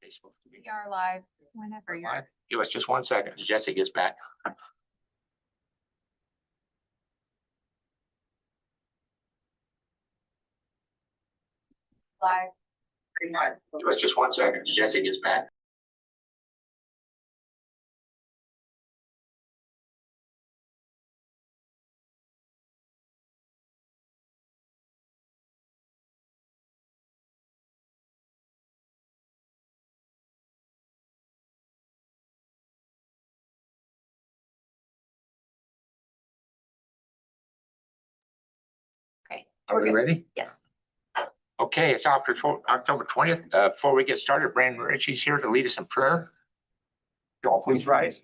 they supposed to be? We are live whenever you're. Live? Give us just 1 second. as Jesse gets back. Live. Give us just 1 second. as Jesse gets back. Okay. Are we ready? Yes. Okay, it's October 20th. Before we get started, Brandon Ritchie's here to lead us in prayer. Y'all please rise.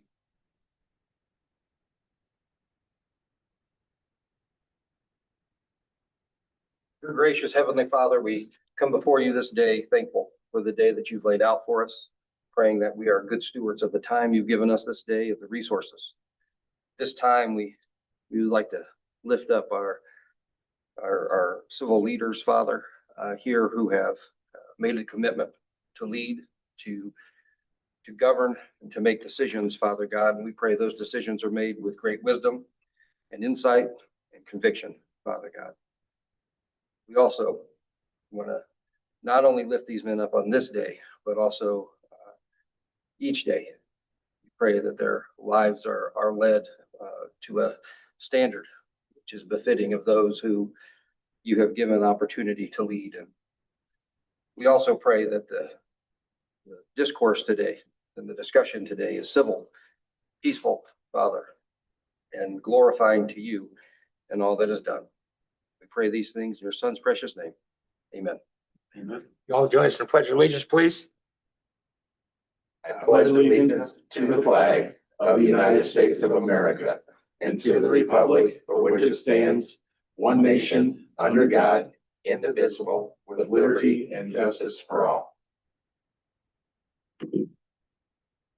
Dear gracious Heavenly Father, we come before you this day thankful for the day that you've laid out for us, praying that we are good stewards of the time you've given us this day, of the resources. This time we would like to lift up our civil leaders, Father, here who have made a commitment to lead, to govern, and to make decisions, Father God. And we pray those decisions are made with great wisdom and insight and conviction, Father God. We also want to not only lift these men up on this day, but also each day. We pray that their lives are led to a standard which is befitting of those who you have given opportunity to lead. And we also pray that the discourse today and the discussion today is civil, peaceful, Father, and glorifying to you and all that is done. We pray these things in your Son's precious name. Amen. Amen. Y'all join us in the Pledge of Allegiance, please. I pledge allegiance to the flag of the United States of America and to the republic for which it stands, one nation, under God, indivisible, with liberty and justice for all. Okay,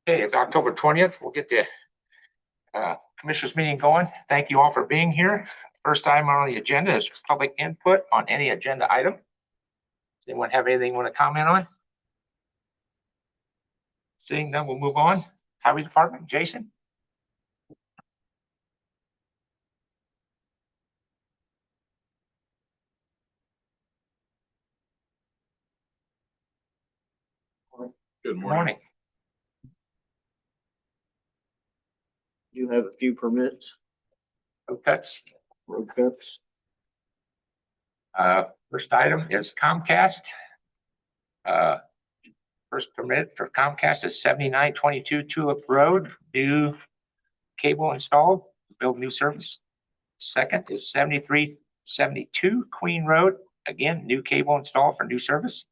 it's October 20th. We'll get the commissioners meeting going. Thank you all for being here. First item on the agenda is public input on any agenda item. Does anyone have anything you want to comment on? Seeing none, we'll move on. Highway Department, Jason. Good Good morning. morning. You have a few permits, That's road cuts. first item is Comcast. First permit for Comcast is 7922 Tulip Road, new cable installed, build new service. Second is 7372 Queen Road, again, new cable installed for new service.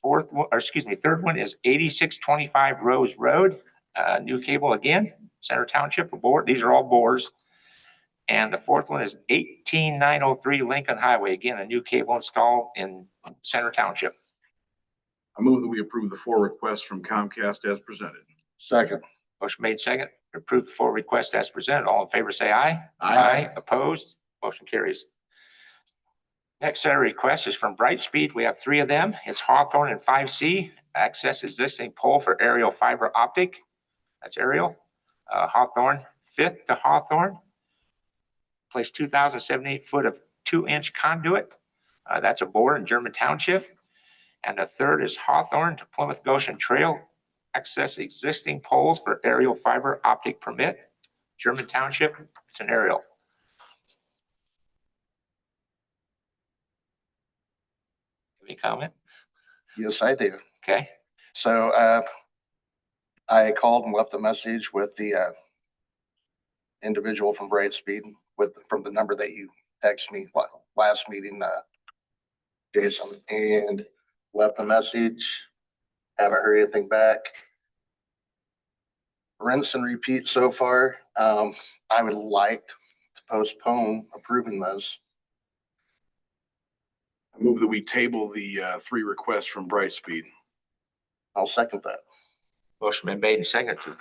Third one is 8625 Rose Road, new cable again, Center Township board. These are all bores. And the fourth one is 18903 Lincoln Highway, again, a new cable installed in Center Township. I move that we approve the 4 requests from Comcast as presented. Second. Motion made second, approve the 4 requests as presented. All in favor, say aye. Aye. Opposed, motion carries. Next set of requests is from Brightspeed. We have 3 of them. It's Hawthorne and 5C, access existing pole for aerial fiber optic. That's aerial. Hawthorne, 5th to Hawthorne. Place 2,078 foot of 2-inch conduit. That's a bore in German Township. And the third is Hawthorne to Plymouth Goshen Trail, access existing poles for aerial fiber optic permit. German Township, it's an aerial. Any comment? Yes, I do. Okay, So, I called and left a message with the, individual from Brightspeed from the number that you texted me last meeting, Jason, and left a message. Haven't heard anything back. Rinse and repeat so far. I would like to postpone approving this. I move that we table the 3 requests from Brightspeed. I'll second that. motion been made and second to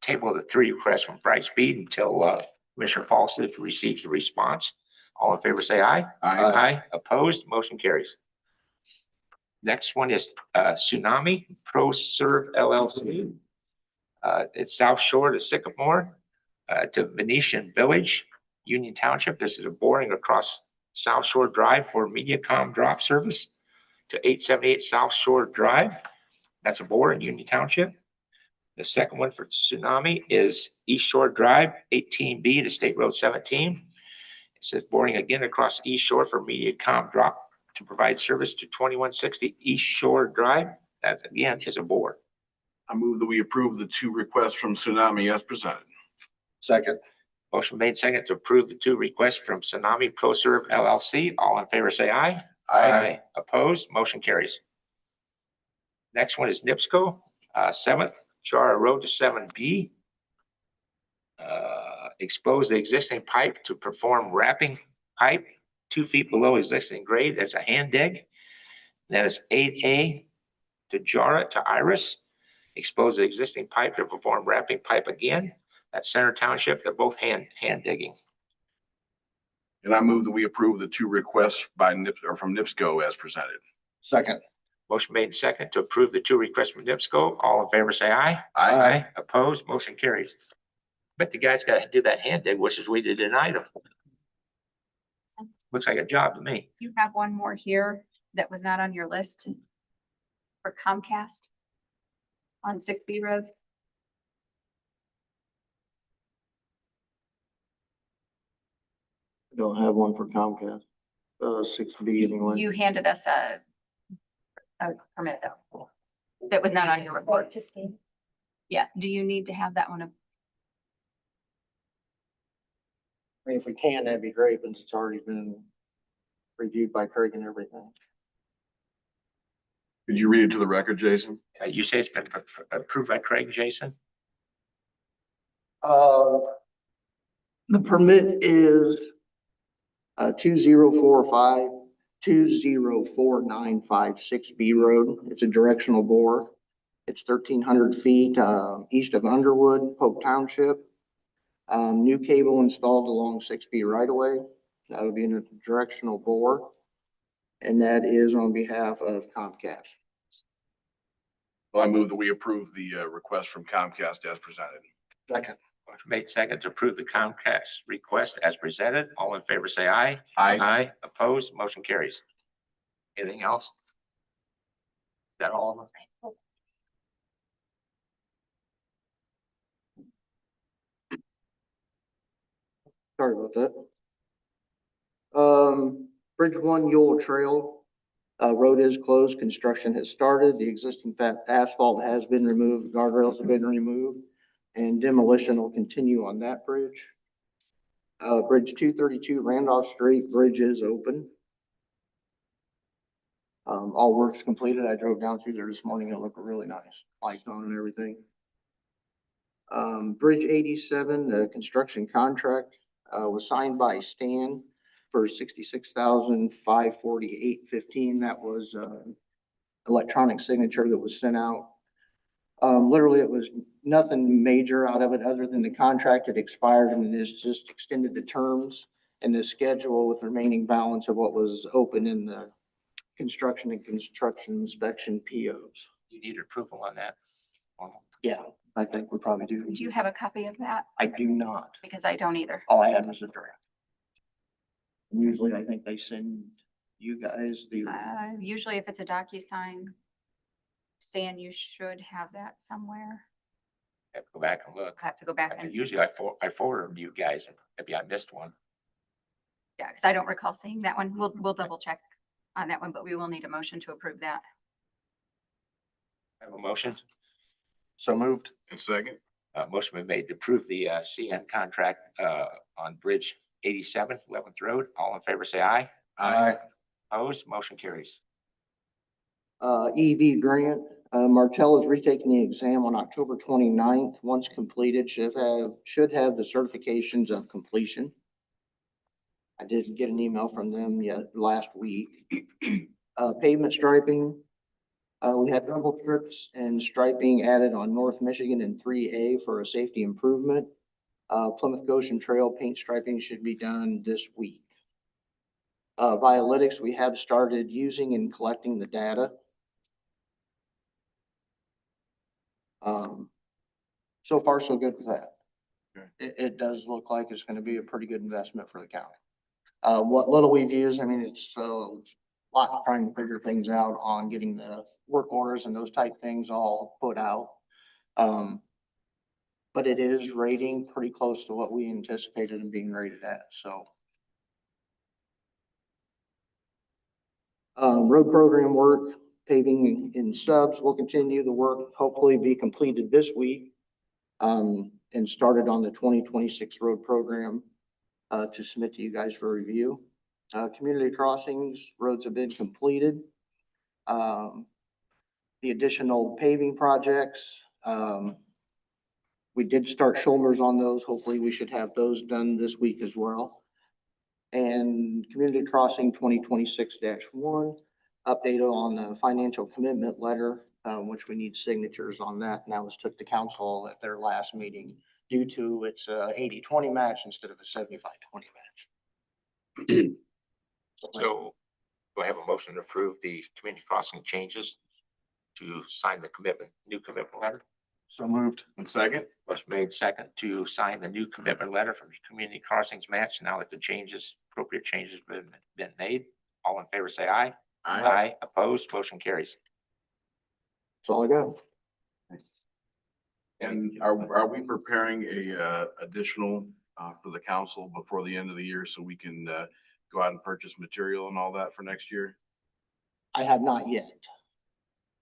table the 3 requests from Brightspeed until Commissioner Fawcett receives the response. All in favor, say aye. Aye. Opposed, motion carries. Next one is Tsunami Pro Serve LLC. It's South Shore to Sycamore to Venetian Village, Union Township. This is a boring across South Shore Drive for MediaCom drop service to 878 South Shore Drive. That's a bore in Union Township. The second one for Tsunami is East Shore Drive, 18B to State Road 17. It says boring again across East Shore for MediaCom drop to provide service to 2160 East Shore Drive. That again is a bore. I move that we approve the two requests from Tsunami as presented. Second. Motion made second to approve the two requests from Tsunami ProServe LLC. All in favor, say aye. Opposed, motion carries. Next one is NIPSCO, 7th Chara Road to 7B. Expose the existing pipe to perform wrapping pipe 2 feet below existing grade. That's a hand dig. That is 8A to Jara to Iris. Expose the existing pipe to perform wrapping pipe again. That's Center Township. They're both hand digging. And I move that we approve the two requests from NIPSCO as presented. Second. Motion made second to approve the two requests from NIPSCO. All in favor, say aye. Aye. Opposed, motion carries. Bet the guy's got to do that hand dig, wishes we did denied him. Looks like a job to me. You have one more here that was not on your list for Comcast on 6B Road. Don't have one for Comcast, 6B anyway. You handed us a permit though. That was not on your report. Yeah, do you need to have that one? I mean, if we can, that'd be great, but it's already been reviewed by Craig and everything. Could you read it to the record, Jason? You say it's been approved by Craig, Jason? The permit is 2045-204956 Road. It's a directional bore. It's 1,300 feet east of Underwood, Polk Township. New cable installed along 6B right away. That would be in a directional bore. And that is on behalf of Comcast. Well, I move that we approve the request from Comcast as presented. Second. Motion made second to approve the Comcast request as presented. All in favor, say aye. Aye. Opposed, motion carries. Anything else? Is that all of them? Sorry about that. Bridge 1 Yule Trail, road is closed, construction has started, the existing asphalt has been removed, guardrails have been removed, and demolition will continue on that bridge. Bridge 232 Randolph Street, bridge is open. All work's completed. I drove down through there this morning. It looked really nice, lights on and everything. Bridge 87, the construction contract was signed by Stan for $66,548.15. That was electronic signature that was sent out. Literally, it was nothing major out of it other than the contract had expired and it is just extended the terms and the schedule with remaining balance of what was open in the construction and construction inspection POs. You need approval on that. Yeah, I think we probably do. Do you have a copy of that? I do not. Because I don't either. All I had was a draft. Usually I think they send you guys the, Usually if it's a DocuSign, Stan, you should have that somewhere. Have to go back and look. I have to go back and, Usually I forward them to you guys. Maybe I missed one. yeah, because I don't recall seeing that one. We'll double check on that one, but we will need a motion to approve that. Have a motion? So moved. And second? Motion been made to approve the CN contract on Bridge 87, 11th Road. All in favor, say aye. Opposed, motion carries. EV grant. Martell is retaking the exam on October 29th. Once completed, should have the certifications of completion. I did get an email from them yet last week. Pavement striping. We had rumble strips and striping added on North Michigan and 3A for a safety improvement. Plymouth Goshen Trail paint striping should be done this week. Violytics, we have started using and collecting the data So far, so good with that. Okay. It does look like it's gonna be a pretty good investment for the county. What little we've used, I mean, it's a lot of trying to figure things out on getting the work orders and those type things all put out. But it is rating pretty close to what we anticipated and being rated at, so. Road program work, paving in subs will continue. The work hopefully be completed this week. And started on the 2026 road program, to submit to you guys for review. Community crossings, roads have been completed. The additional paving projects, we did start shoulders on those. Hopefully we should have those done this week as well. And community crossing 2026-1, update on the financial commitment letter, which we need signatures on that. And that was took to council at their last meeting due to its 80-20 match instead of a 75-20 match. So do I have a motion to approve the community crossing changes to sign the commitment, new commitment letter? So moved. And second? Motion made second to sign the new commitment letter from Community Crossings Match. Now that the changes, appropriate changes have been made. All in favor, say aye. Aye. Opposed, motion carries. That's all I got. And are we preparing a additional for the council before the end of the year so we can go out and purchase material and all that for next year? I have not yet.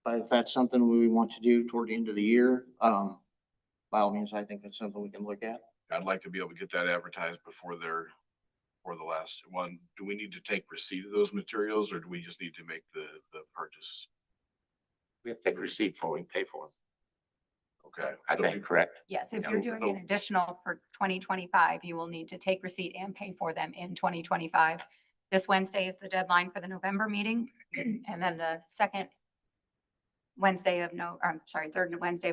But if that's something we want to do toward the end of the year, by all means, I think it's something we can look at. I'd like to be able to get that advertised before the last one. Do we need to take receipt of those materials or do we just need to make the purchase? We have to take receipt for, we can pay for them. Okay. I think, correct? Yes, if Yeah, you're doing an additional for 2025, you will need to take receipt and pay for them in 2025. This Wednesday is the deadline for the November meeting. And then the third Wednesday of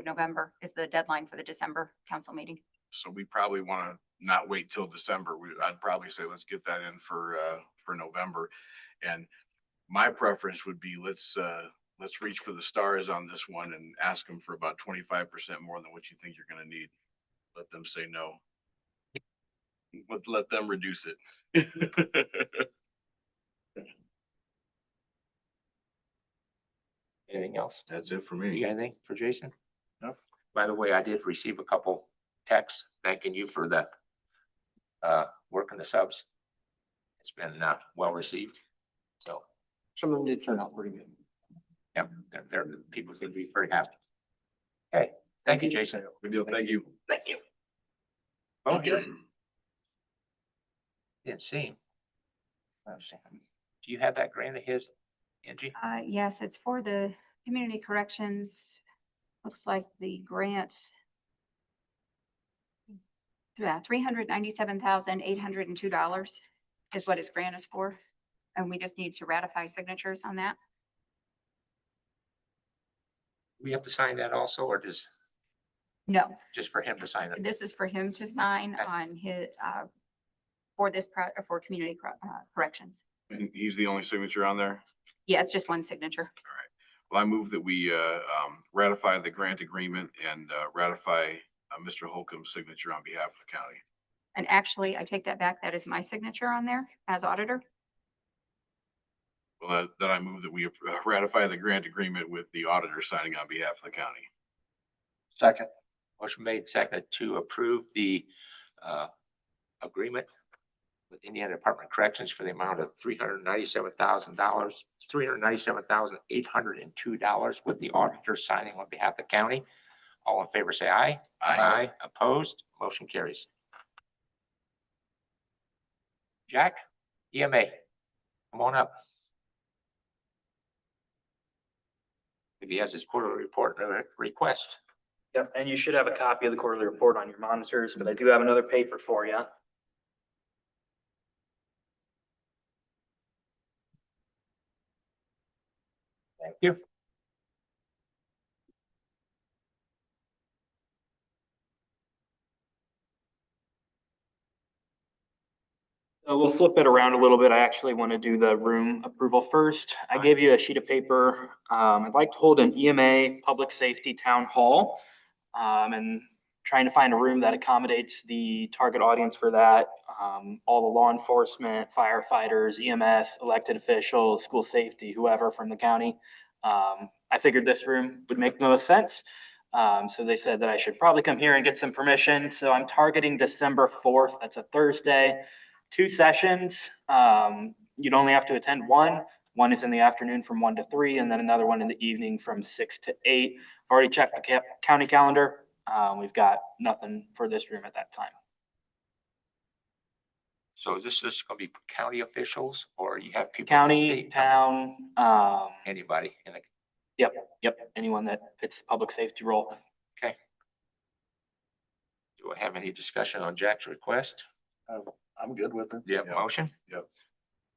November is the deadline for the December council meeting. So we probably want to not wait till December. I'd probably say, let's get that in for November. And my preference would be, let's reach for the stars on this one and ask them for about 25% more than what you think you're going to need. Let them say no. Let them reduce it. Anything else? That's it for You me. got anything for Jason? No. By the way, I did receive a couple texts thanking you for the work in the subs. It's been well received. So, Some of them did turn out pretty good. yeah, people could be very happy. Okay, thank you, Jason. Good deal. Thank you. Thank you. Oh, yeah. Didn't see him. Do you have that grant of his, Angie? Yes, it's for the community corrections. Looks like the grant. Yeah, $397,802 is what his grant is for. And we just need to ratify signatures on that. We have to sign that also, or No, just for him to sign it? this is for him to sign Okay. on his, for community corrections. And he's the only signature on there? Yeah, it's just one signature. Well, I move that we ratify the grant agreement and ratify Mr. Holcomb's signature on behalf of the county. And actually, I take that back. That is my signature on there as auditor. Well, then I move that we ratify the grant agreement with the auditor signing on behalf of the county. Second. Motion made second to approve the agreement with Indiana Department of Corrections for the amount of $397,802 with the auditor signing on behalf of the county. All in favor, say aye. Aye. Opposed, motion carries. Jack, EMA, come on up. If he has his quarterly report request. Yep, and you should have a copy of the quarterly report on your monitors, but I do have another paper for you. Thank you. We'll flip it around a little bit. I actually want to do the room approval first. I gave you a sheet of paper. I'd like to hold an EMA Public Safety Town Hall and trying to find a room that accommodates the target audience for that. All the law enforcement, firefighters, EMS, elected officials, school safety, whoever from the county. I figured this room would make the most sense. So they said that I should probably come here and get some permission. So I'm targeting December 4th. That's a Thursday. 2 sessions. You'd only have to attend one. One is in the afternoon from 1 to 3, and then another one in the evening from 6 to 8. I've already checked the county calendar. We've got nothing for this room at that time. So is this just gonna be county officials or you have people? County, town, Anybody in the, yep, anyone that fits the public safety role. do I have any discussion on Jack's request? I'm good with it. Do you have a motion?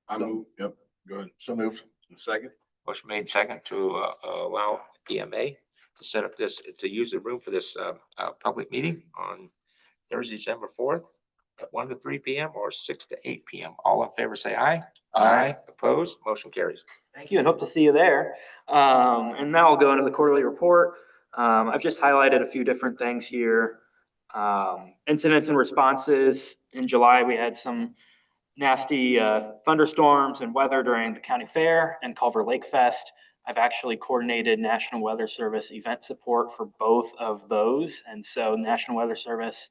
I move, yep, go ahead. So moved. Second? Motion made second to allow EMA to set up this, to use the room for this public meeting on Thursday, December 4th at 1 to 3 p.m. or 6 to 8 p.m. All in favor, say aye. Opposed, motion carries. Thank you and hope to see you there. And now I'll go into the quarterly report. I've just highlighted a few different things here. Incidents and responses. In July, we had some nasty thunderstorms and weather during the county fair and Culver Lake Fest. I've actually coordinated National Weather Service event support for both of those. And so National Weather Service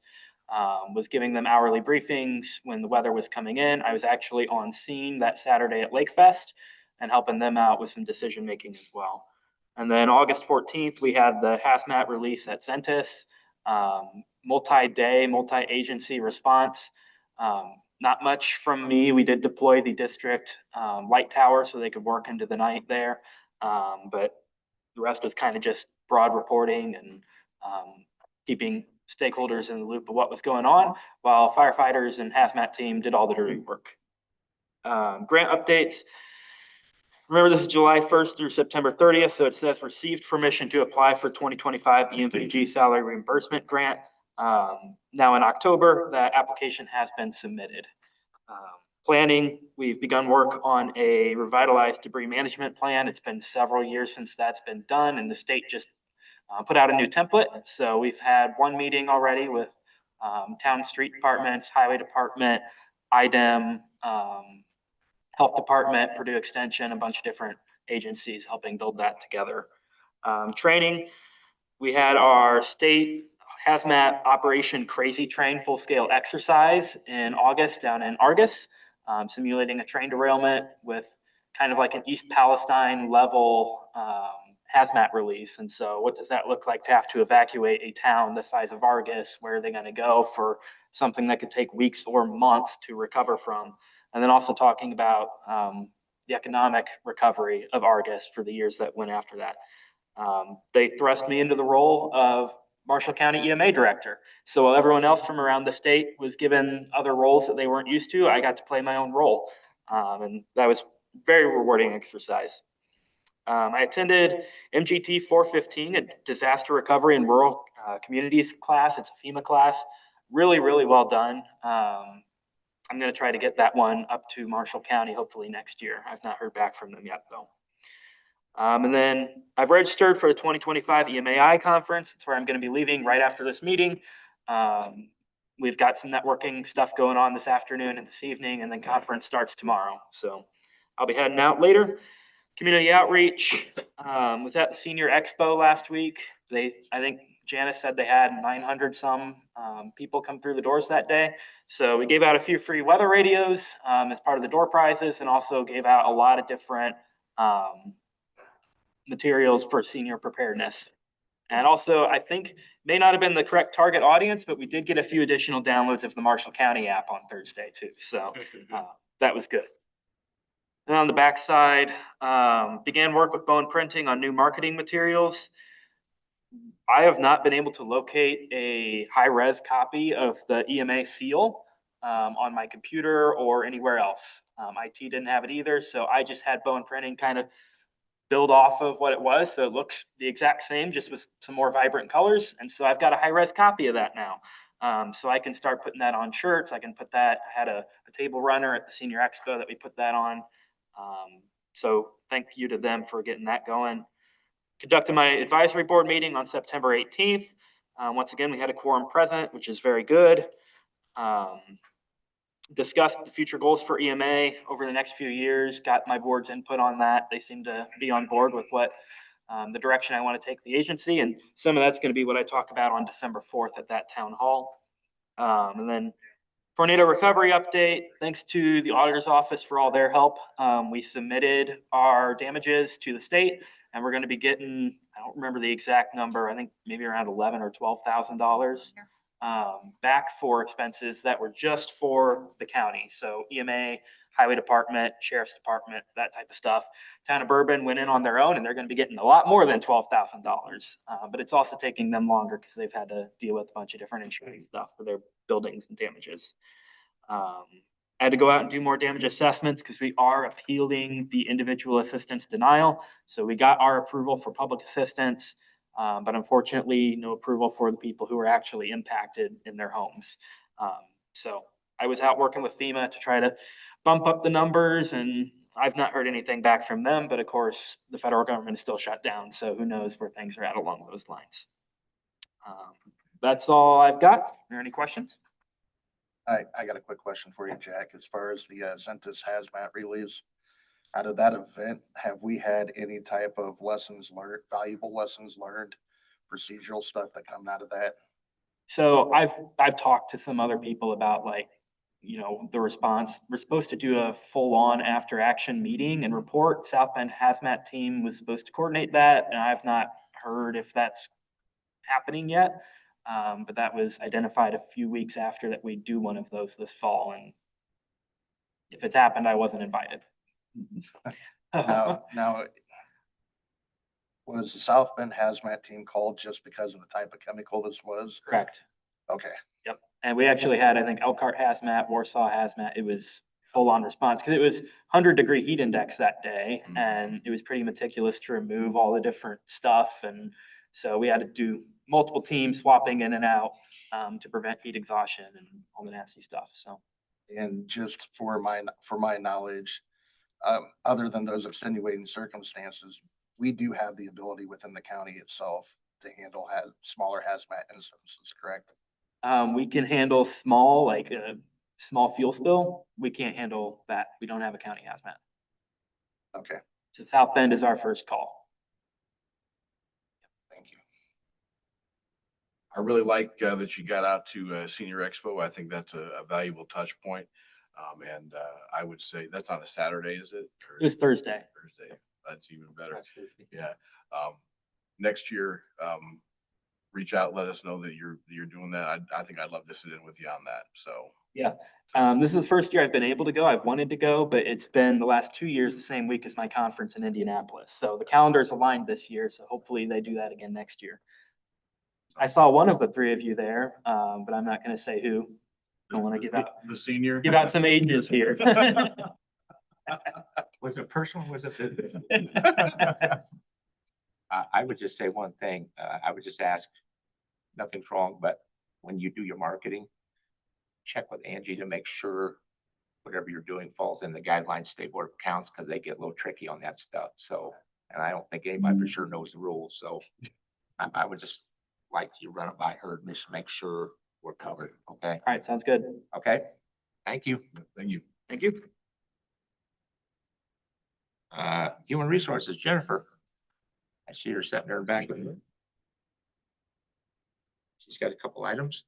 was giving them hourly briefings when the weather was coming in. I was actually on scene that Saturday at Lake Fest and helping them out with some decision making as well. And then August 14th, we had the hazmat release at Centus, multi-day, multi-agency response. Not much from me. We did deploy the district light tower so they could work into the night there. But the rest was kind of just broad reporting and keeping stakeholders in the loop of what was going on, while firefighters and hazmat team did all the dirty work. Grant updates. Remember, this is July 1st through September 30th, so it says received permission to apply for 2025 EMPG salary reimbursement grant. Now in October, that application has been submitted. Planning, we've begun work on a revitalized debris management plan. It's been several years since that's been done, and the state just put out a new template. So we've had one meeting already with town street departments, highway department, IDEM, health department, Purdue Extension, a bunch of different agencies helping build that together. Training, we had our state hazmat Operation Crazy Train full-scale exercise in August down in Argus, simulating a train derailment with kind of like an East Palestine level hazmat release. And so what does that look like to have to evacuate a town the size of Argus? Where are they going to go for something that could take weeks or months to recover from? And then also talking about the economic recovery of Argus for the years that went after that. They thrust me into the role of Marshall County EMA director. So while everyone else from around the state was given other roles that they weren't used to, I got to play my own role. And that was very rewarding exercise. I attended MGT 415, a disaster recovery in rural communities class. It's a FEMA class. Really, really well done. I'm going to try to get that one up to Marshall County, hopefully next year. I've not heard back from them yet, though. And then I've registered for the 2025 EMAI conference. It's where I'm going to be leaving right after this meeting. We've got some networking stuff going on this afternoon and this evening, and then conference starts tomorrow. So I'll be heading out later. Community outreach, was at the Senior Expo last week. I think Janice said they had 900 some people come through the doors that day. So we gave out a few free weather radios as part of the door prizes, and also gave out a lot of different materials for senior preparedness. And also, I think may not have been the correct target audience, but we did get a few additional downloads of the Marshall County app on Thursday too. So that was good. And on the backside, began work with Bone Printing on new marketing materials. I have not been able to locate a high-res copy of the EMA seal on my computer or anywhere else. IT didn't have it either, so I just had Bone Printing kind of build off of what it was, so it looks the exact same, just with some more vibrant colors. And so I've got a high-res copy of that now. So I can start putting that on shirts. I can put that, I had a table runner at the Senior Expo that we put that on. So thank you to them for getting that going. Conducted my advisory board meeting on September 18th. Once again, we had a quorum present, which is very good. Discussed the future goals for EMA over the next few years, got my board's input on that. They seem to be on board with what the direction I want to take the agency, and some of that's going to be what I talk about on December 4th at that town hall. And then tornado recovery update, thanks to the auditor's office for all their help. We submitted our damages to the state, and we're going to be getting, I don't remember the exact number, I think maybe around $11,000 or $12,000 back for expenses that were just for the county. So EMA, Highway Department, Sheriff's Department, that type of stuff. Town of Bourbon went in on their own, and they're going to be getting a lot more than $12,000. But it's also taking them longer because they've had to deal with a bunch of different insurance stuff for their buildings and damages. I had to go out and do more damage assessments because we are appealing the individual assistance denial. So we got our approval for public assistance, but unfortunately, no approval for the people who were actually impacted in their homes. So I was out working with FEMA to try to bump up the numbers, and I've not heard anything back from them, but of course, the federal government is still shut down, so who knows where things are at along those lines. That's all I've got. Are there any questions? I got a quick question for you, Jack. As far as the Zentus hazmat release, out of that event, have we had any type of lessons learned, valuable lessons learned, procedural stuff that come out of that? So I've talked to some other people about, like, you know, the response. We're supposed to do a full-on after action meeting and report. South Bend Hazmat Team was supposed to coordinate that, and I've not heard if that's happening yet. But that was identified a few weeks after that we do one of those this fall, and if it's happened, I wasn't invited. Now, was the South Bend Hazmat Team called just because of the type of chemical this was? Correct. Okay, And we actually had, I think, Elkhart Hazmat, Warsaw Hazmat. It was full-on response because it was 100-degree heat index that day, and it was pretty meticulous to remove all the different stuff. And so we had to do multiple teams swapping in and out to prevent heat exhaustion and all the nasty stuff. So and just for my knowledge, other than those extenuating circumstances, we do have the ability within the county itself to handle smaller hazmat instances, correct? we can handle small, like a small fuel spill. We can't handle that. We don't have a county hazmat. Okay, So South Bend is our first call. thank you. I really like that you got out to Senior Expo. I think that's a valuable touch point. And I would say that's on a Saturday, is it? Or It was Thursday. Thursday. That's even better. Yeah. Next year, reach out, let us know that you're doing that. I think I'd love to sit in with you on that. So. This is the first year I've been able to go. I've wanted to go, but it's been the last 2 years, the same week as my conference in Indianapolis. So the calendar's aligned this year. So hopefully they do that again next year. I saw one of the three of you there, but I'm not going to say who. I don't want to The senior. give out some ages here. Was it personal? Was it business? I would just say one thing. I would just ask, nothing's wrong, but when you do your marketing, check with Angie to make sure whatever you're doing falls in the guidelines, State Board of Accounts, because they get a little tricky on that stuff. So, and I don't think anybody for sure knows the rules. So I would just like you run it by her, just make sure we're covered. Okay. All right, sounds good. Okay. Thank you. Thank you. Thank you. Human Resources, Jennifer. I see her sitting there back. She's got a couple items.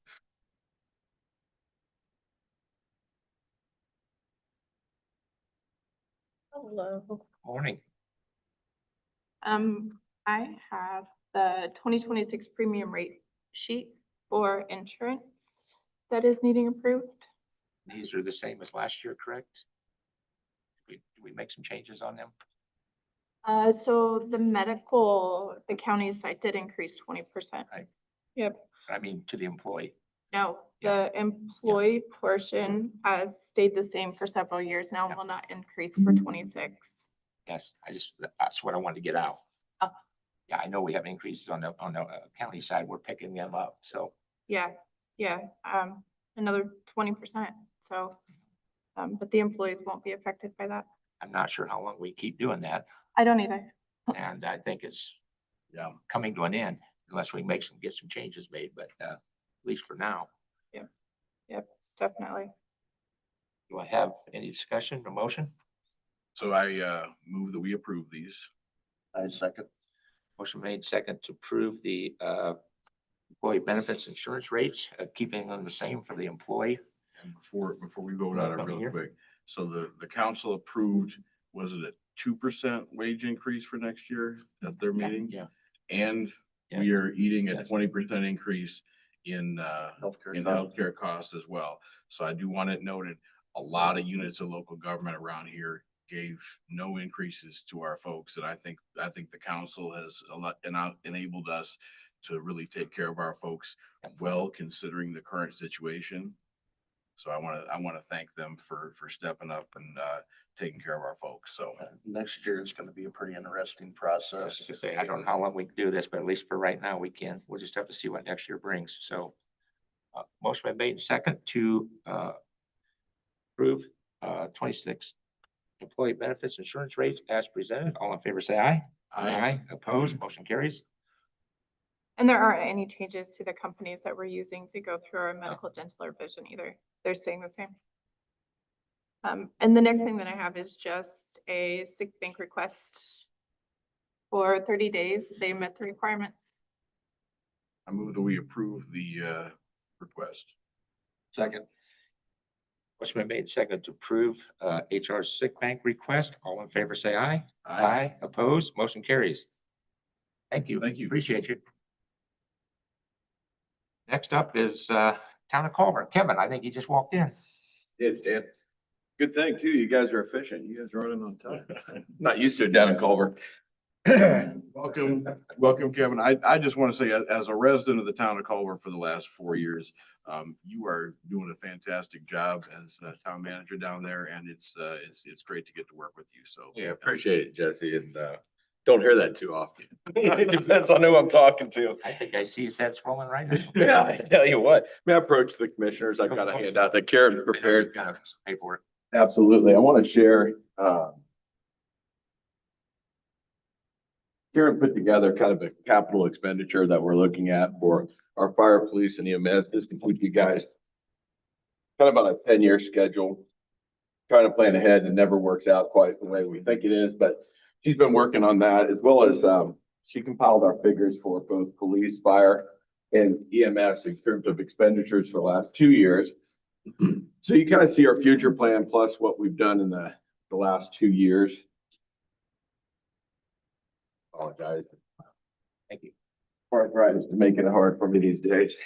Hello. Morning. I have the 2026 premium rate sheet for insurance that is needing approved. These are the same as last year, correct? Did we make some changes on them? So the medical, the county side did increase 20%. Right. Yep. I mean, to the employee. No, Yeah. the employee portion has stayed the same for several years now and will not increase for 26. Yes, that's what I wanted to get out. Oh. Yeah, I know we have increases on the county side. We're picking them up. So Yeah, another 20%. So, but the employees won't be affected by that. I'm not sure how long we keep doing that. I don't either. And I think it's Yeah. coming to an end. unless we get some changes made, but, at least for now. Definitely. Do I have any discussion or motion? So I move that we approve these. I second. Motion made second to approve the, employee benefits insurance rates, keeping them the same for the employee. And before we vote on it From real here? quick, so the council approved, was it a 2% wage increase for next year at their meeting? Yeah. And Yeah. we are eating a Yes. 20% increase in Healthcare. healthcare costs as well. So I do want it noted, a lot of units of local government around here gave no increases to our folks. And I think the council has enabled us to really take care of our folks well, considering the current situation. So I want to thank them for stepping up and taking care of our folks. So Next year is gonna be a pretty interesting I was process. gonna say, I don't know how long we can do this, but at least for right now, we can. We'll just have to see what next year brings. So, motion been made second to, approve, 26 employee benefits insurance rates as presented. All in favor, say aye. Aye. Opposed, motion carries. And there aren't any changes to the companies that we're using to go through our medical, dental, or vision either. They're staying the same. And the next thing that I have is just a sick bank request for 30 days. They met the requirements. I move that we approve the request. Second. Motion been made second to approve, HR sick bank request. All in favor, say aye. Opposed, motion carries. Thank you. Thank you. Appreciate you. Next up is, Town of Culver. Kevin, I think he just walked in. It's Dan. Good thing too, you guys are efficient. You guys are running on time. Not used to it down in Culver. Welcome, Kevin. I just want to say, as a resident of the town of Culver for the last 4 years, you are doing a fantastic job as a town manager down there, and it's great to get to work with you. So Yeah, appreciate it, Jesse, and don't hear that too often. It depends on who I'm talking to. I think I see his head swelling right now. Yeah, I tell you what, may I approach the commissioners? I've got a handout that Karen prepared. Got some paperwork. Absolutely. I want to share, Karen put together kind of a capital expenditure that we're looking at for our fire, police, and EMS. This can put you guys kind of on a 10-year schedule. Trying to plan ahead and it never works out quite the way we think it is, but she's been working on that, as well as she compiled our figures for both police, fire, and EMS in terms of expenditures for the last 2 years. So you kind of see our future plan plus what we've done in the last 2 years. Apologize. Thank you. Arthritis to making it hard for me these days.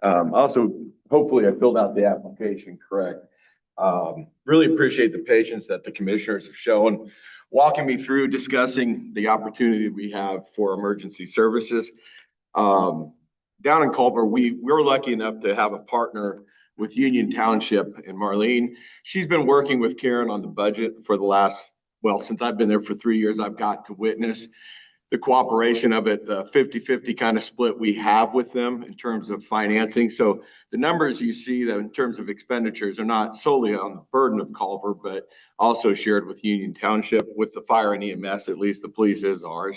Also, hopefully I filled out the application correct. Really appreciate the patience that the commissioners have shown, walking me through discussing the opportunity we have for emergency services. Down in Culver, we're lucky enough to have a partner with Union Township and Marlene. She's been working with Karen on the budget for the last, well, since I've been there for 3 years, I've got to witness the cooperation of it, the 50-50 kind of split we have with them in terms of financing. So the numbers you see that in terms of expenditures are not solely on the burden of Culver, but also shared with Union Township, with the fire and EMS, at least the police is ours.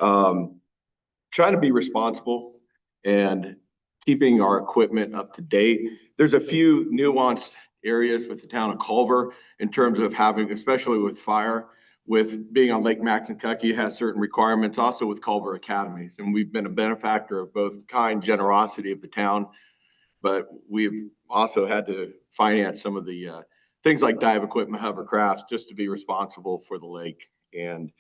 Trying to be responsible and keeping our equipment up to date. There's a few nuanced areas with the town of Culver in terms of having, especially with fire, with being on Lake Maxinkuckee, has certain requirements, also with Culver Academies. And we've been a benefactor of both kind generosity of the town, but we've also had to finance some of the things like dive equipment, hovercrafts, just to be responsible for the lake. And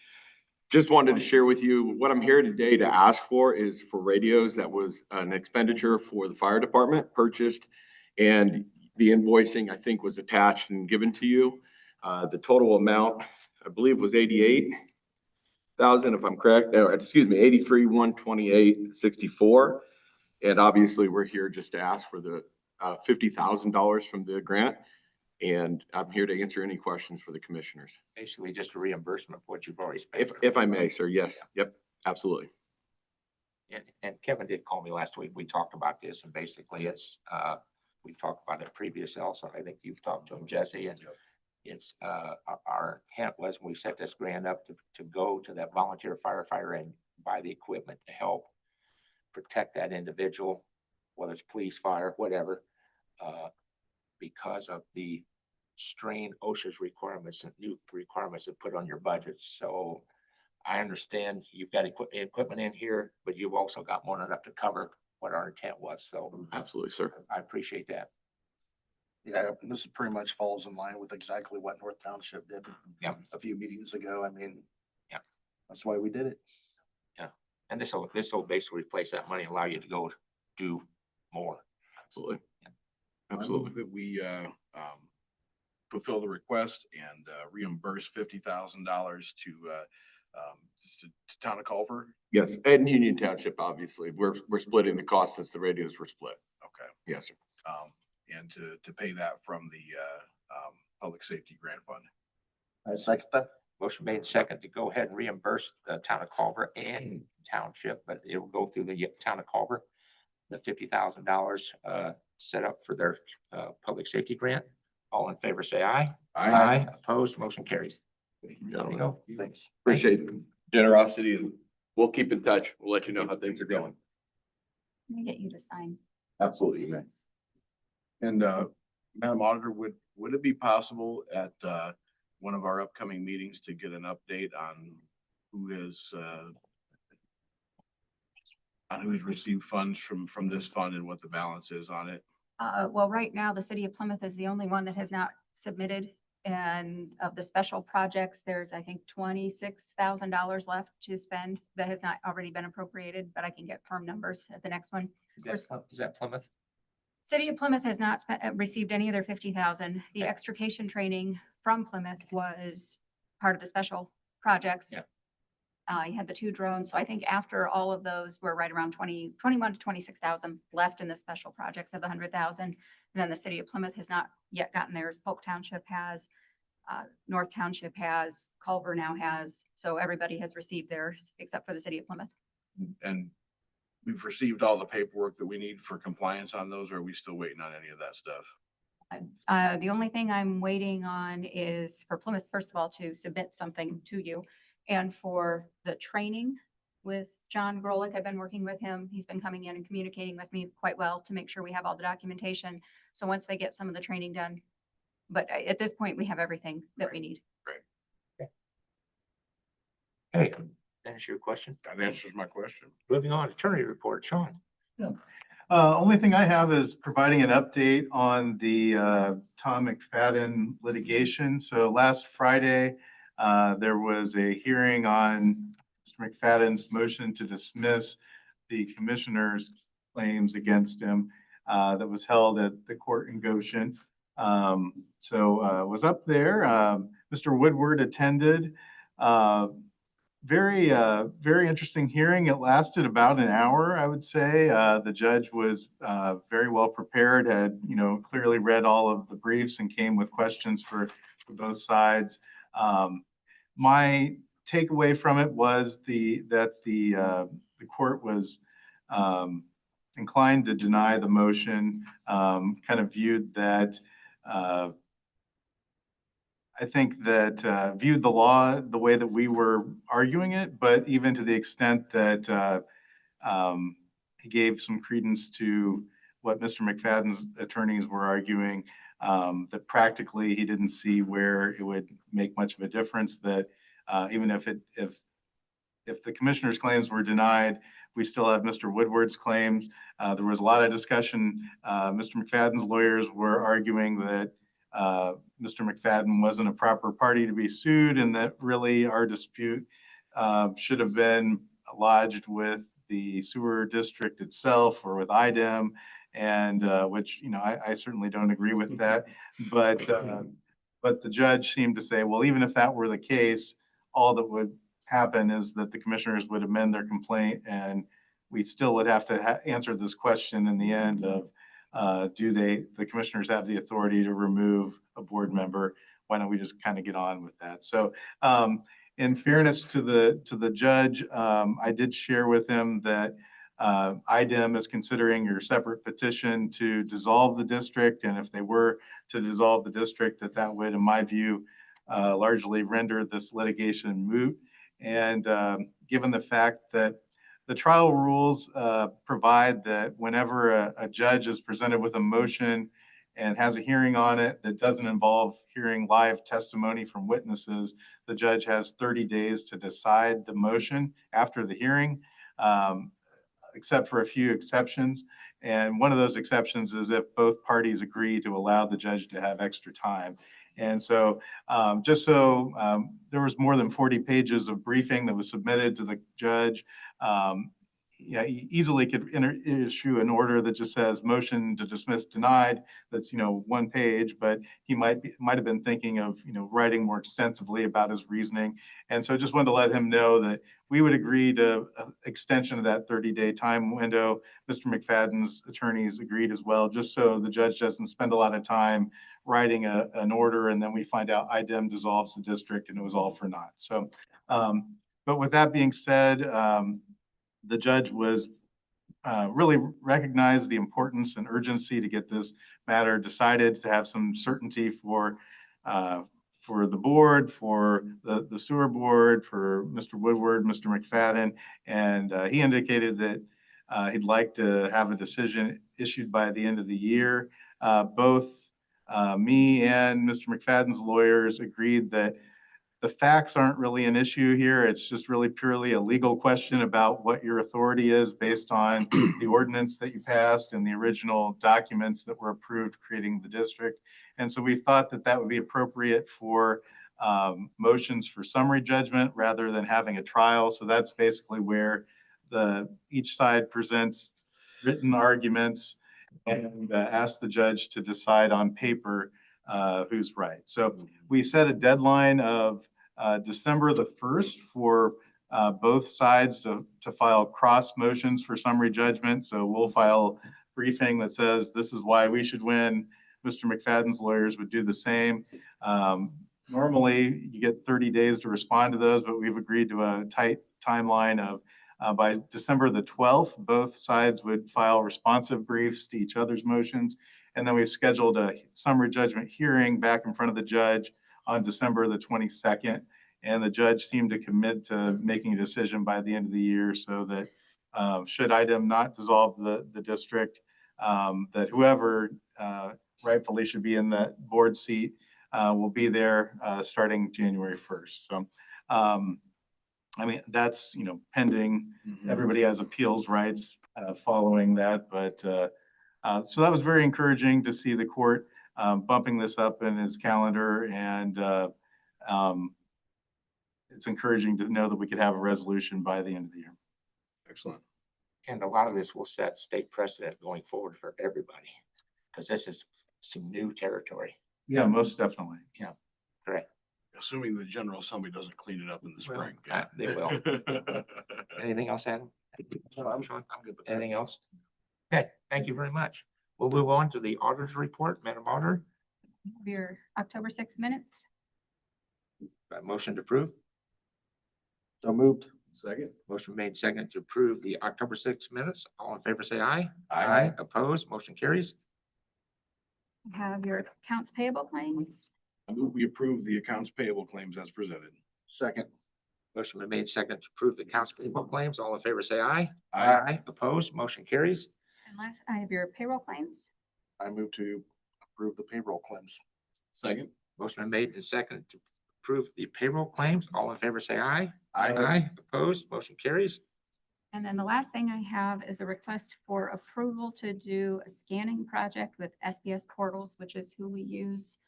just wanted to share with you what I'm here today to ask for is for radios. That was an expenditure for the fire department purchased, and the invoicing, I think, was attached and given to you. The total amount, I believe, was 88,000, if I'm correct. No, excuse me, 83,128.64. And obviously, we're here just to ask for the $50,000 from the grant. And I'm here to answer any questions for the commissioners. Basically just a reimbursement for what you've already spent. If I may, sir, yes, yep, absolutely. And Kevin did call me last week. We talked about this and basically it's, we talked about it previous also. I think you've talked to him, Jesse, and it's, our intent was when we set this grant up to go to that volunteer firefighter and buy the equipment to help protect that individual, whether it's police, fire, whatever, because of the strain OSHA's requirements and new requirements that put on your budgets. So I understand you've got equipment in here, but you've also got more than enough to cover what our intent was. So Absolutely, sir. I appreciate that. Yeah, and this pretty much falls in line with exactly what North Township did Yep. a few meetings ago. I mean, Yep. that's why we did it. And this will basically replace that money and allow you to go do more. Absolutely. I Absolutely. move that we fulfill the request and reimburse $50,000 to Town of Culver. Yes, and Union Township, obviously. We're splitting the cost since the radios were split. Okay. Yes, sir. And to pay that from the Public Safety Grant Fund. I second that. Motion made second to go ahead and reimburse the town of Culver and township, but it will go through the town of Culver. The $50,000 set up for their public safety grant. All in favor, say aye. Opposed, motion carries. Thank you, There you gentlemen. go. Thanks. Appreciate the generosity and we'll keep in touch. We'll let you know how things are going. Let me get you to sign. Absolutely, man. And Madam Auditor, would it be possible at one of our upcoming meetings to get an update on who's received funds from this fund and what the balance is on it? Well, right now, the city of Plymouth is the only one that has not submitted. And of the special projects, there's, I think, $26,000 left to spend that has not already been appropriated, but I can get firm numbers at the next one. Is that Plymouth? City of Plymouth has not received any of their 50,000. The extrication training from Plymouth was part of the special projects. Yep. You had the 2 drones. So I think after all of those, we're right around 21 to 26,000 left in the special projects of the 100,000. And then the city of Plymouth has not yet gotten theirs. Polk Township has, North Township has, Culver now has. So everybody has received theirs except for the city of Plymouth. And we've received all the paperwork that we need for compliance on those, or are we still waiting on any of that stuff? The only thing I'm waiting on is for Plymouth, first of all, to submit something to you. And for the training with John Grolick, I've been working with him. He's been coming in and communicating with me quite well to make sure we have all the documentation. So once they get some of the training done, but at this point, we have everything that we need. Hey, finish your question. That answers my question. Moving on, attorney report, Sean. Only thing I have is providing an update on the Tom McFadden litigation. So last Friday, there was a hearing on Mr. McFadden's motion to dismiss the commissioner's claims against him that was held at the court in Goshen. Was up there. Mr. Woodward attended. Very interesting hearing. It lasted about an hour, I would say. The judge was very well prepared, had, clearly read all of the briefs and came with questions for both sides. My takeaway from it was that the court was inclined to deny the motion, kind of viewed that I think that viewed the law the way that we were arguing it, but even to the extent that he gave some credence to what Mr. McFadden's attorneys were arguing, that practically he didn't see where it would make much of a difference, that even if the commissioner's claims were denied, we still have Mr. Woodward's claims. There was a lot of discussion. Mr. McFadden's lawyers were arguing that Mr. McFadden wasn't a proper party to be sued and that really our dispute should have been lodged with the sewer district itself or with IDEM, and which, I certainly don't agree with that. But the judge seemed to say, well, even if that were the case, all that would happen is that the commissioners would amend their complaint and we still would have to answer this question in the end of do the commissioners have the authority to remove a board member? Why don't we just kind of get on with that? So in fairness to the judge, I did share with him that IDEM is considering your separate petition to dissolve the district. And if they were to dissolve the district, that would, in my view, largely render this litigation moot. And given the fact that the trial rules provide that whenever a judge is presented with a motion and has a hearing on it that doesn't involve hearing live testimony from witnesses, the judge has 30 days to decide the motion after the hearing, except for a few exceptions. And one of those exceptions is if both parties agree to allow the judge to have extra time. And so there was more than 40 pages of briefing that was submitted to the judge. Yeah, he easily could issue an order that just says motion to dismiss denied. That's, one page, but he might have been thinking of, writing more extensively about his reasoning. And so just wanted to let him know that we would agree to an extension of that 30-day time window. Mr. McFadden's attorneys agreed as well, just so the judge doesn't spend a lot of time writing an order and then we find out IDEM dissolves the district and it was all for naught. So, but with that being said, the judge was really recognized the importance and urgency to get this matter decided, to have some certainty for the board, for the sewer board, for Mr. Woodward, Mr. McFadden, and he indicated that he'd like to have a decision issued by the end of the year. Both me and Mr. McFadden's lawyers agreed that the facts aren't really an issue here. It's just really purely a legal question about what your authority is based on the ordinance that you passed and the original documents that were approved creating the district. And so we thought that that would be appropriate for motions for summary judgment rather than having a trial. So that's basically where each side presents written arguments and asks the judge to decide on paper who's right. So we set a deadline of December the 1st for both sides to file cross motions for summary judgment. So we'll file a briefing that says this is why we should win. Mr. McFadden's lawyers would do the same. Normally you get 30 days to respond to those, but we've agreed to a tight timeline of by December the 12th, both sides would file responsive briefs to each other's motions. And then we've scheduled a summary judgment hearing back in front of the judge on December the 22nd. And the judge seemed to commit to making a decision by the end of the year so that should IDEM not dissolve the district, that whoever rightfully should be in that board seat will be there starting January 1st. So, I mean, that's, pending. Everybody has appeals rights following that. But so that was very encouraging to see the court bumping this up in his calendar. And it's encouraging to know that we could have a resolution by the end of the year. Excellent. And a lot of this will set state precedent going forward for everybody, because this is some new territory. Yeah, most definitely. Correct. Assuming the General Assembly doesn't clean it up in the Well, spring. Yeah. they will. Anything else, Adam? No, I'm good with that. Anything else? Okay, thank you very much. We'll move on to the auditor's report. Madam Auditor, Your October 6th minutes. motion to approve. So moved. Second? Motion made second to approve the October 6th minutes. All in favor, say aye. Aye. Opposed, motion carries. Have your accounts payable claims. I move we approve the accounts payable claims as presented. Second. Motion been made second to approve the accounts payable claims. All in favor, say aye. Aye. Opposed, motion carries. And last, I have your payroll claims. I move to approve the payroll claims. Second? Motion been made and second to approve the payroll claims. All in favor, say aye. Aye. Opposed, motion carries. And then the last thing I have is a request for approval to do a scanning project with SBS Portals, which is who we use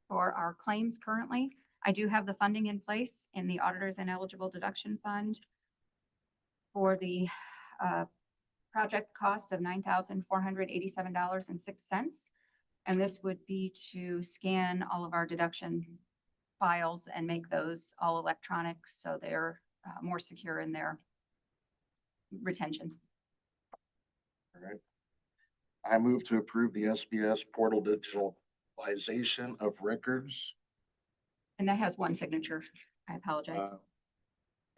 for our claims currently. I do have the funding in place in the Auditors Ineligible Deduction Fund for the project cost of $9,487.06. And this would be to scan all of our deduction files and make those all electronic so they're more secure in their retention. All right. I move to approve the SBS portal digitalization of records And that has one signature. I apologize.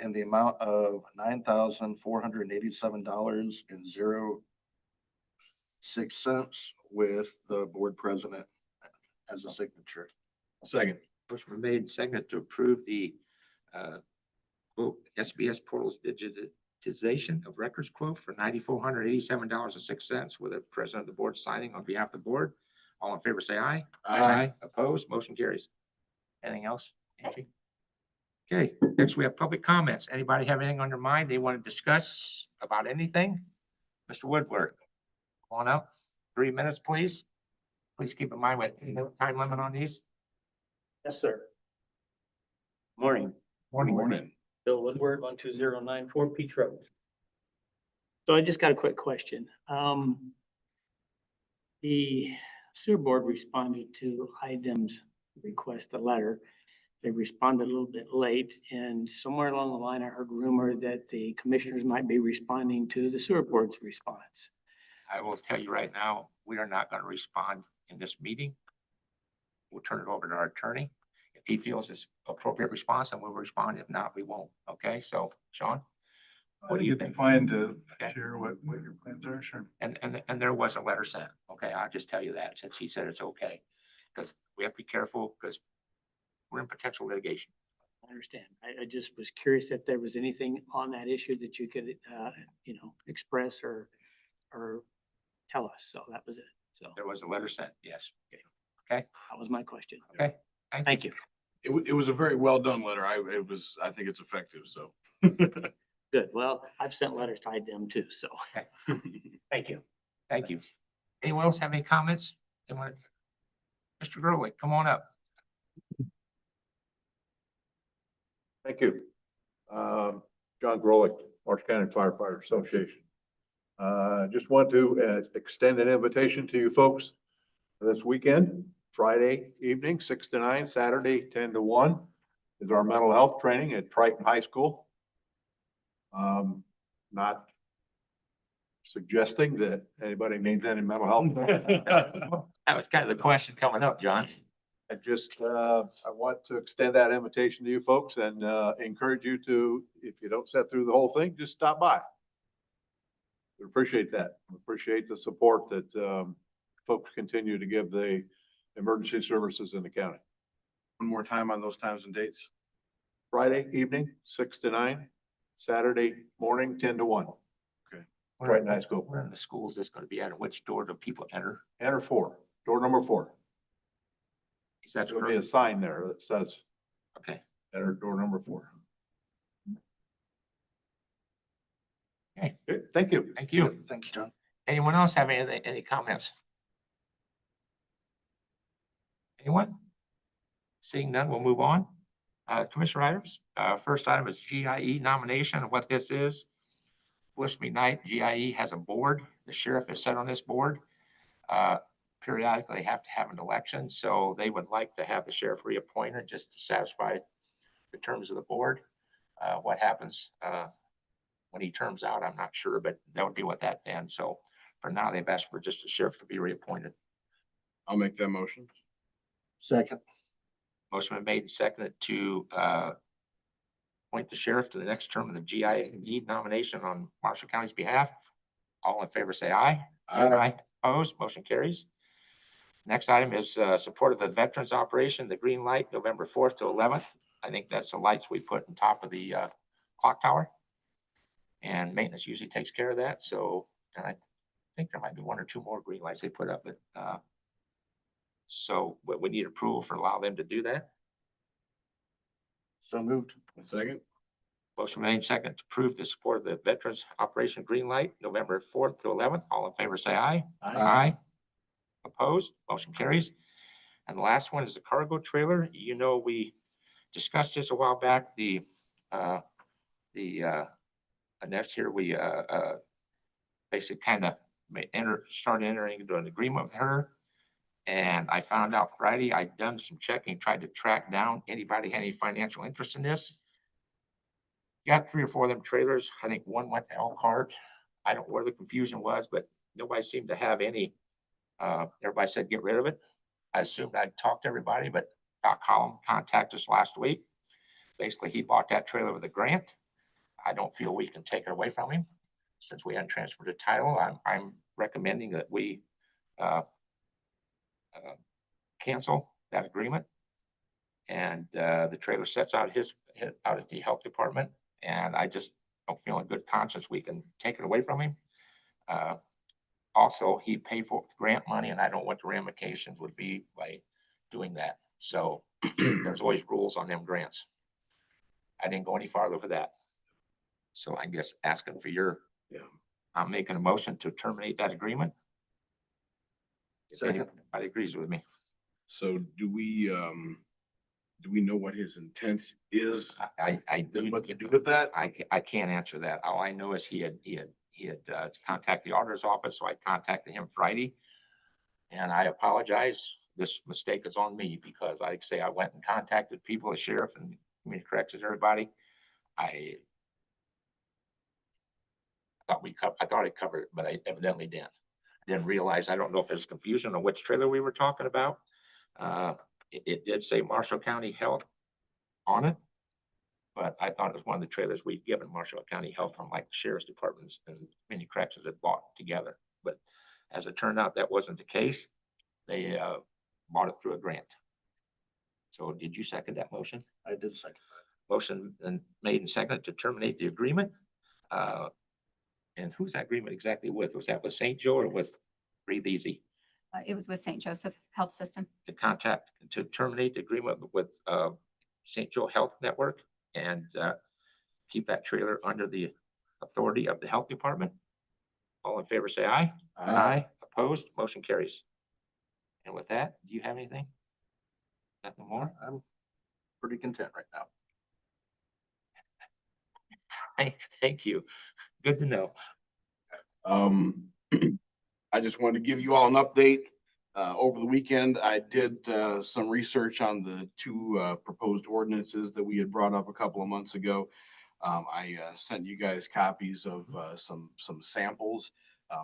in the amount of $9,487.06 with the board president as a signature. Second? Motion been made second to approve the quote, SBS portals digitization of records quote for $9,487.06 with the president of the board signing on behalf of the board. All in favor, say aye. Aye. Opposed, motion carries. Anything else, Angie? Okay, next we have public comments. Anybody have anything on their mind they want to discuss about anything? Mr. Woodward, come on up. 3 minutes, please. Please keep in mind with no time limit on these. Yes, sir. Morning, Morning. Bill Woodward, 12094 Peach Road. So I just got a quick question. The sewer board responded to IDEM's request, a letter. They responded a little bit late, and somewhere along the line, I heard rumor that the commissioners might be responding to the sewer board's response. I will tell you right now, we are not going to respond in this meeting. We'll turn it over to our attorney. If he feels it's appropriate response, then we'll respond. If not, we won't. Okay, so Sean? What do you think? Fine to Okay. share what your plans are, sure. And there was a letter sent. Okay, I'll just tell you that since he said it's okay. Because we have to be careful because we're in potential litigation. I understand. I just was curious if there was anything on that issue that you could, express or tell us. So that was it. So There was a letter sent, yes. that was my question. Okay. Thank you. It was a very well done letter. I think it's effective, so. Good. Well, I've sent letters to IDEM too, so. Thank you. Thank you. Anyone else have any comments? Anyone? Mr. Gurley, come on up. Thank you. John Grolick, Marsh County Firefighter Association. Just want to extend an invitation to you folks this weekend, Friday evening, 6 to 9, Saturday, 10 to 1 is our mental health training at Triton High School. Not suggesting that anybody needs any mental health. That was kind of the question coming up, John. I just, I want to extend that invitation to you folks and, encourage you to, if you don't sit through the whole thing, just stop by. We appreciate that. We appreciate the support that, folks continue to give the emergency services in the county. One more time on those times and dates. Friday evening, 6 to 9, Saturday morning, 10 to 1. Triton High School. Where in the school is this going to be at? And which door do people enter? Enter 4, door number 4. Is that There'll be a correct? sign there that says Okay. enter door number 4. Okay. Okay, thank you. Thank you. Thanks, John. Anyone else have any comments? Anyone? Seeing none, we'll move on. Commissioner items. First item is GIE nomination. And what this is, Westmead Night, GIE has a board. The sheriff is set on this board. Periodically have to have an election, so they would like to have the sheriff reappointed just to satisfy the terms of the board. What happens when he terms out, I'm not sure, but they'll deal with that then. So for now, they've asked for just the sheriff to be reappointed. I'll make that motion. Second. Motion been made and seconded to appoint the sheriff to the next term of the GIE nomination on Marshall County's behalf. All in favor, say aye. Opposed, motion carries. Next item is support of the Veterans Operation, the Green Light, November 4th to 11th. I think that's the lights we put on top of the clock tower. And maintenance usually takes care of that. So, and I think there might be 1 or 2 more green lights they put up, but so we need approval for allow them to do that. So moved. A second. Motion made second to approve the support of the Veterans Operation Green Light, November 4th to 11th. All in favor, say aye. Aye. Opposed, motion carries. And the last one is the cargo trailer. You know, we discussed this a while back, next year we basically kind of started entering into an agreement with her. And I found out Friday, I'd done some checking, tried to track down anybody had any financial interest in this. Got 3 or 4 of them trailers. I think one went to Elkhart. I don't know where the confusion was, but nobody seemed to have any. Everybody said, get rid of it. I assumed I'd talk to everybody, but Doc Collum contacted us last week. Basically, he bought that trailer with a grant. I don't feel we can take it away from him since we hadn't transferred the title. I'm recommending that we cancel that agreement. And the trailer sets out at the health department. And I just don't feel in good conscience we can take it away from him. Also, he paid for it with grant money, and I don't know what the ramifications would be by doing that. So there's always rules on them grants. I didn't go any farther with that. So I guess asking for your, I'm making a motion to terminate that agreement. If anybody agrees with me. So do we know what his intent is? I do. What to do with that? I can't answer that. All I know is he had contacted the auditor's office, so I contacted him Friday. And I apologize. This mistake is on me because like I say, I went and contacted people, the sheriff and community corrections, everybody. I thought I covered it, but I evidently didn't. I didn't realize, I don't know if there's confusion on which trailer we were talking about. It did say Marshall County Health on it. But I thought it was one of the trailers we'd given Marshall County Health from like sheriff's departments and community corrections had bought together. But as it turned out, that wasn't the case. They bought it through a grant. So did you second that motion? I did second. Motion and made and seconded to terminate the agreement. And who's that agreement exactly with? Was that with St. Joe or with Breathe Easy? It was with St. Joseph Health System. To terminate the agreement with St. Joe Health Network and keep that trailer under the authority of the health department. All in favor, say aye. Aye. Opposed, motion carries. And with that, do you have anything? Nothing more? I'm pretty content right now. Thank you. Good to know. I just wanted to give you all an update. Over the weekend, I did some research on the two proposed ordinances that we had brought up a couple of months ago. I sent you guys copies of some samples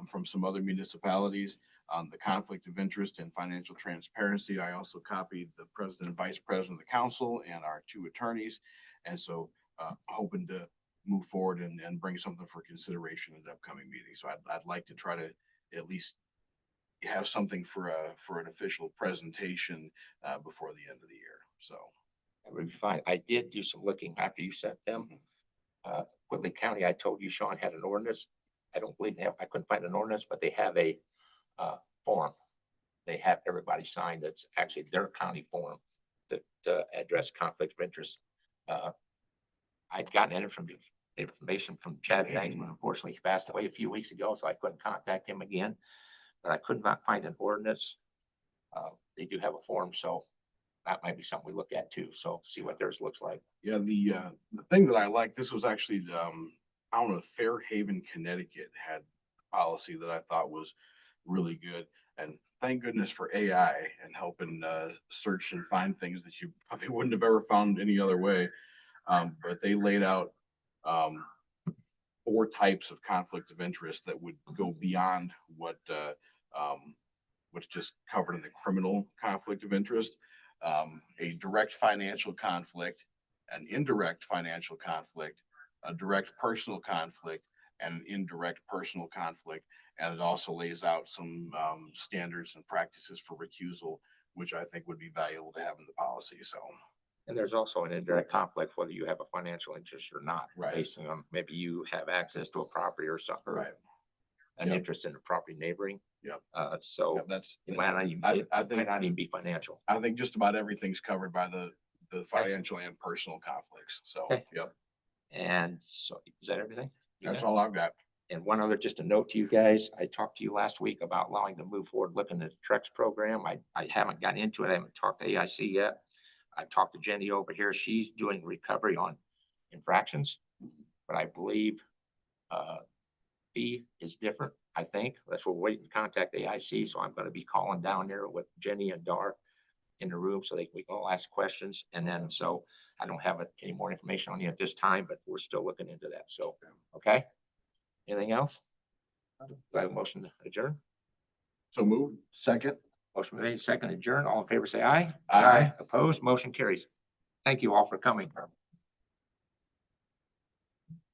from some other municipalities on the conflict of interest and financial transparency. I also copied the president and vice president of the council and our two attorneys. And so hoping to move forward and bring something for consideration at the upcoming meeting. So I'd like to try to at least have something for an official presentation before the end of the year. So That would be fine. I did do some looking after you sent them. Whitley County, I told you Sean had an ordinance. I don't believe they have, I couldn't find an ordinance, but they have a form. They have everybody sign that's actually their county form to address conflict of interest. I'd gotten information from Chad Dankman. Unfortunately, he passed away a few weeks ago, so I couldn't contact him again. But I could not find an ordinance. They do have a form, so that might be something we look at too. So see what theirs looks like. yeah, the thing that I like, this was actually I don't know, Fairhaven, Connecticut had a policy that I thought was really good. And thank goodness for AI and helping search and find things that you probably wouldn't have ever found any other way. But they laid out 4 types of conflict of interest that would go beyond what's just covered in the criminal conflict of interest. A direct financial conflict, an indirect financial conflict, a direct personal conflict, and an indirect personal conflict. And it also lays out some standards and practices for recusal, which I think would be valuable to have in the policy. So. And there's also an indirect conflict, whether you have a financial interest or not. Right. Based on maybe you have access to a property or something. Right. An Yep. interest in the property neighboring. Yep. So Yeah, that's, it might not even, I it think- might not even be financial. I think just about everything's covered by the financial and personal conflicts. So, Okay. yep, And so is that everything? You that's got? all I've got. And one other, just a note to you guys, I talked to you last week about allowing to move forward, looking at the Trex program. I haven't gotten into it. I haven't talked to AIC yet. I've talked to Jenny over here. She's doing recovery on infractions, but I believe fee is different, I think. That's what we're waiting to contact AIC. So I'm going to be calling down there with Jenny and Dar in the room so we can all ask questions. And then, so I don't have any more information on you at this time, but we're still looking into that. So, okay. Anything else? Do I have a motion to adjourn? So move. Second. Motion made, second adjourn. All in favor, say aye. Aye. Opposed, motion carries. Thank you all for coming.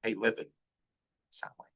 Hey, live it. Sound like.